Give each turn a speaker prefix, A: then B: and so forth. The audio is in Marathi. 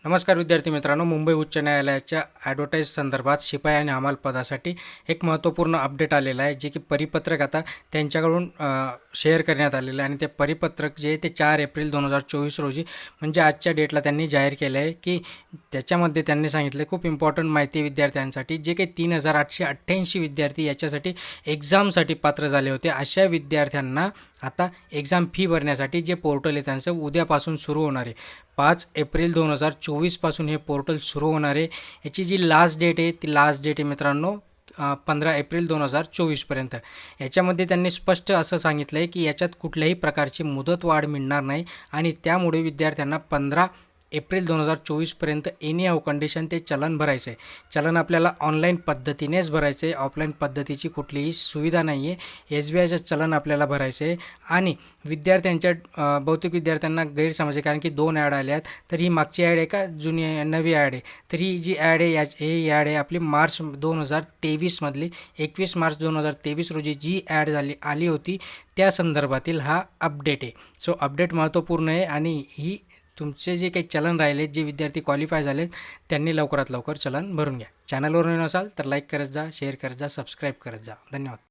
A: नमस्कार विद्यार्थी मित्रांनो, मुंबई उच्च न्यायालयाच्या ॲडव्हर्टाईज संदर्भात शिपाई आणि हमाल पदासाठी एक महत्त्वपूर्ण अपडेट आलेला आहे, जे की परिपत्रक आता त्यांच्याकडून शेअर करण्यात आलेलं आहे. आणि ते परिपत्रक जे आहे ते 4 एप्रिल 2024 रोजी म्हणजे आजच्या डेटला त्यांनी जाहीर केलं आहे, की त्याच्यामध्ये त्यांनी सांगितलं खूप इम्पॉर्टंट माहिती विद्यार्थ्यांसाठी, जे काही 3888 विद्यार्थी याच्यासाठी एक्झामसाठी पात्र झाले होते, अशा विद्यार्थ्यांना आता एक्झाम फी भरण्यासाठी जे पोर्टल आहे त्यांचं उद्यापासून सुरू होणार आहे. 5 एप्रिल 2024पासून हे पोर्टल सुरू होणार आहे. याची जी लास्ट डेट आहे ती लास्ट डेट आहे मित्रांनो 15 एप्रिल 2024पर्यंत. याच्यामध्ये त्यांनी स्पष्ट असं सांगितलं आहे की याच्यात कुठल्याही प्रकारची मुदतवाढ मिळणार नाही आणि त्यामुळे विद्यार्थ्यांना 15 एप्रिल 2024पर्यंत एनी हाऊ कंडिशन ते चलन भरायचं आहे. चलन आपल्याला ऑनलाईन पद्धतीनेच भरायचं आहे, ऑफलाईन पद्धतीची कुठलीही सुविधा नाही आहे. SBIचं चलन आपल्याला भरायचं आहे. आणि विद्यार्थ्यांच्या बहुतेक विद्यार्थ्यांना गैरसमज आहे, कारण की 2 ॲड आल्या आहेत. तर ही मागची ॲड आहे का जुनी नवी ॲड आहे? तर ही जी ॲड आहे ही ॲड आहे आपली मार्च 2023मधली. 21 मार्च 2023 रोजी जी ॲड आली होती त्या संदर्भातील हा अपडेट आहे. सो अपडेट महत्त्वपूर्ण आहे आणि ही तुमचे जे काही चलन राहिले, जे विद्यार्थी क्वालिफाय झालेत त्यांनी लवकरात लवकर चलन भरून घ्या. चॅनलवर नवीन असाल तर लाईक करत जा, शेअर करत जा, सबस्क्राईब करत जा. धन्यवाद.